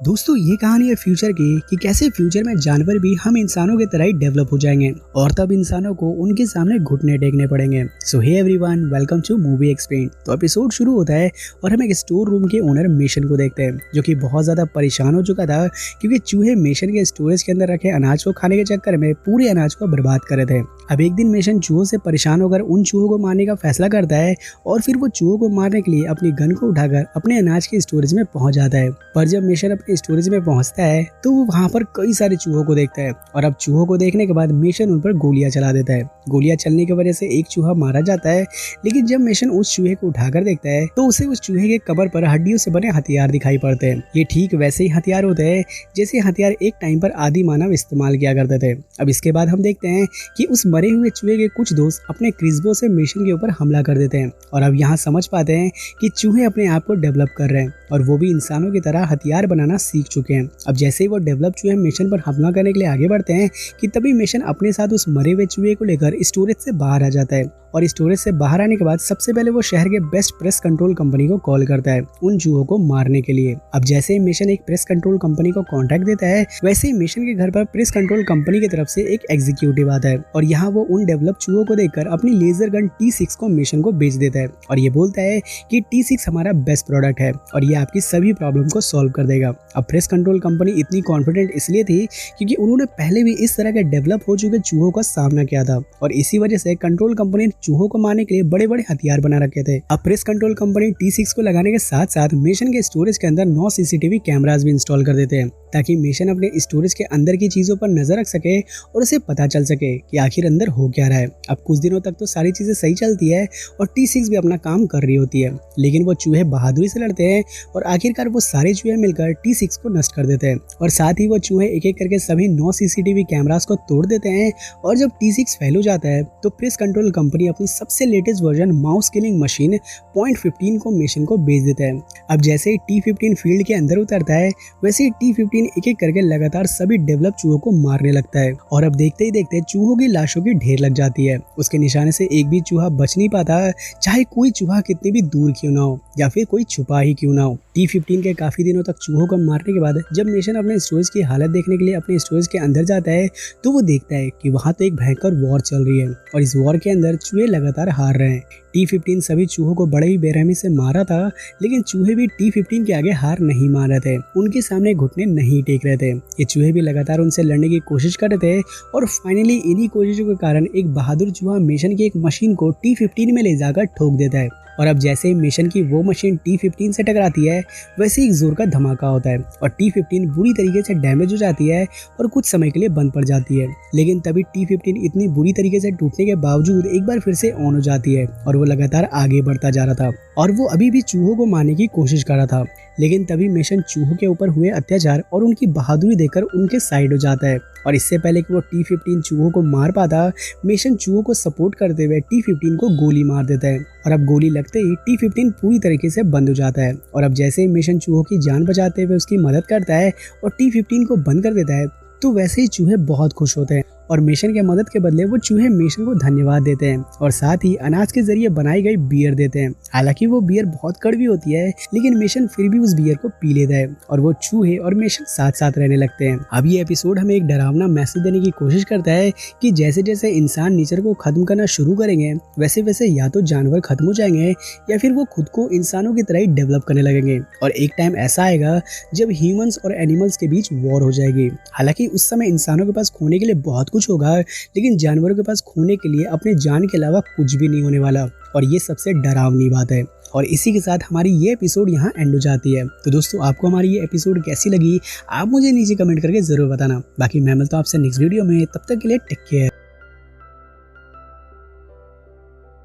दोस्तों ये कहानी है फ्यूचर की कि कैसे फ्यूचर में जानवर भी हम इंसानों की तरह ही डेवलप हो जाएंगे और तब इंसानों को उनके सामने घुटने टेकने पड़ेंगे। So hey everyone, welcome to movie explain. तो एपिसोड शुरू होता है और हम एक स्टोर रूम के ओनर मेशन को देखते हैं जो कि बहुत ज्यादा परेशान हो चुका था क्योंकि चूहे मेशन के स्टोरेज के अंदर रखे अनाज को खाने के चक्कर में पूरे अनाज को बर्बाद कर रहे थे। अब एक दिन मेशन चूहों से परेशान होकर उन चूहों को मारने का फैसला करता है और फिर वो चूहों को मारने के लिए अपनी गन को उठाकर अपने अनाज के स्टोरेज में पहुंच जाता है। पर जब मेशन अपने स्टोरेज में पहुंचता है तो वो वहां पर कई सारे चूहों को देखता है और अब चूहों को देखने के बाद मेशन उन पर गोलियां चला देता है। गोलियां चलने की वजह से एक चूहा मारा जाता है, लेकिन जब मेशन उस चूहे को उठाकर देखता है तो उसे उस चूहे के कबर पर हड्डियों से बने हथियार दिखाई पड़ते हैं। ये ठीक वैसे ही हथियार होते हैं जैसे हथियार एक टाइम पर आदि मानव इस्तेमाल किया करते थे। अब इसके बाद हम देखते हैं कि उस मरे हुए चूहे के कुछ दोस्त अपने क्रिस्बो से मेशन के ऊपर हमला कर देते हैं और अब यहाँ समझ पाते हैं कि चूहे अपने आप को डेवलप कर रहे हैं और वो भी इंसानों की तरह हथियार बनाना सीख चुके हैं। अब जैसे ही वो डेवलप चूहे मेशन पर हमला करने के लिए आगे बढ़ते हैं कि तभी मेशन अपने साथ उस मरे हुए चूहे को लेकर स्टोरेज से बाहर आ जाता है और स्टोरेज से बाहर आने के बाद सबसे पहले वो शहर के बेस्ट प्रेस कंट्रोल कंपनी को कॉल करता है उन चूहों को मारने के लिए। अब जैसे ही मिशन एक प्रेस कंट्रोल कंपनी को कांटेक्ट देता है वैसे ही मिशन के घर पर प्रेस कंट्रोल कंपनी की तरफ से एक एग्जीक्यूटिव आता है और यहाँ वो उन डेवलप चूहों को देखकर अपनी लेजर गन T6 को मिशन को बेच देता है और ये बोलता है कि T6 हमारा बेस्ट प्रोडक्ट है और ये आपकी सभी प्रॉब्लम को सॉल्व कर देगा। अब प्रेस कंट्रोल कंपनी इतनी कॉन्फिडेंट इसलिए थी क्योंकि उन्होंने पहले भी इस तरह के डेवलप हो चुके चूहों का सामना किया था और इसी वजह से कंट्रोल कंपनी चूहों को मारने के लिए बड़े बड़े हथियार बना रखे थे। अब प्रेस कंट्रोल कंपनी T6 को लगाने के साथ साथ मिशन के स्टोरेज के अंदर 9 CCTV कैमरास भी इंस्टॉल कर देते हैं ताकि मिशन अपने स्टोरेज के अंदर की चीजों पर नजर रख सके और उसे पता चल सके कि आखिर अंदर हो क्या रहा है। अब कुछ दिनों तक तो सारी चीजें सही चलती है और T6 भी अपना काम कर रही होती है, लेकिन वो चूहे बहादुरी से लड़ते हैं और आखिरकार वो सारे चूहे मिलकर T6 को नष्ट कर देते हैं और साथ ही वो चूहे एक एक करके सभी 9 CCTV कैमरास को तोड़ देते हैं और जब T6 फेल हो जाता है तो प्रेस कंट्रोल कंपनी अपनी सबसे latest version mouse killing machine .15 को मिशन को बेच देता है। अब जैसे ही T15 फील्ड के अंदर उतरता है वैसे ही T15 एक एक करके लगातार सभी डेवलप चूहों को मारने लगता है और अब देखते ही देखते चूहों की लाशों की ढेर लग जाती है। उसके निशाने से एक भी चूहा बच नहीं पाता, चाहे कोई चूहा कितनी भी दूर क्यों ना हो या फिर कोई छुपा ही क्यों ना हो। T15 के काफी दिनों तक चूहों को मारने के बाद जब मिशन अपने स्टोरेज की हालत देखने के लिए अपने स्टोरेज के अंदर जाता है तो वो देखता है कि वहाँ तो एक भयंकर वॉर चल रही है और इस वॉर के अंदर चूहे लगातार हार रहे हैं। T15 सभी चूहों को बड़े ही बेरहमी से मारा था, लेकिन चूहे भी T15 के आगे हार नहीं मान रहे थे, उनके सामने घुटने नहीं टेक रहे थे। ये चूहे भी लगातार उनसे लड़ने की कोशिश कर रहे थे और फाइनली इन्हीं कोशिशों के कारण एक बहादुर चूहा मिशन की एक मशीन को T15 में ले जाकर ठोक देता है और अब जैसे ही मिशन की वो मशीन T15 से टकराती है वैसे ही एक जोर का धमाका होता है और T15 बुरी तरीके से डैमेज हो जाती है और कुछ समय के लिए बंद पड़ जाती है। लेकिन तभी T15 इतनी बुरी तरीके से टूटने के बावजूद एक बार फिर से ऑन हो जाती है और वो लगातार आगे बढ़ता जा रहा था और वो अभी भी चूहों को मारने की कोशिश कर रहा था। लेकिन तभी मिशन चूहों के ऊपर हुए अत्याचार और उनकी बहादुरी देखकर उनके साइड हो जाता है और इससे पहले कि वो T15 चूहों को मार पाता मिशन चूहों को सपोर्ट करते हुए T15 को गोली मार देता है और अब गोली लगते ही T15 पूरी तरीके से बंद हो जाता है और अब जैसे ही मिशन चूहों की जान बचाते हुए उसकी मदद करता है और T15 को बंद कर देता है तो वैसे ही चूहे बहुत खुश होते हैं और मिशन के मदद के बदले वो चूहे मिशन को धन्यवाद देते हैं और साथ ही अनाज के जरिए बनाई गई बियर देते हैं। हालांकि वो बियर बहुत कड़वी होती है, लेकिन मिशन फिर भी उस बियर को पी लेता है और वो चूहे और मिशन साथ साथ रहने लगते हैं। अब ये एपिसोड हमें एक डरावना मैसेज देने की कोशिश करता है कि जैसे जैसे इंसान नेचर को खत्म करना शुरू करेंगे वैसे वैसे या तो जानवर खत्म हो जाएंगे या फिर वो खुद को इंसानों की तरह ही डेवलप करने लगेंगे और एक टाइम ऐसा आएगा जब ह्यूमंस और एनिमल्स के बीच वॉर हो जाएगी। हालांकि उस समय इंसानों के पास खोने के लिए बहुत कुछ होगा, लेकिन जानवरों के पास खोने के लिए अपने जान के अलावा कुछ भी नहीं होने वाला और ये सबसे डरावनी बात है। और इसी के साथ हमारी ये एपिसोड यहाँ एंड हो जाती है। तो दोस्तों आपको हमारी ये एपिसोड कैसी लगी आप मुझे नीचे कमेंट करके जरूर बताना। बाकी मैं मिलता हूँ आपसे नेक्स्ट वीडियो में, तब तक के लिए टेक केयर।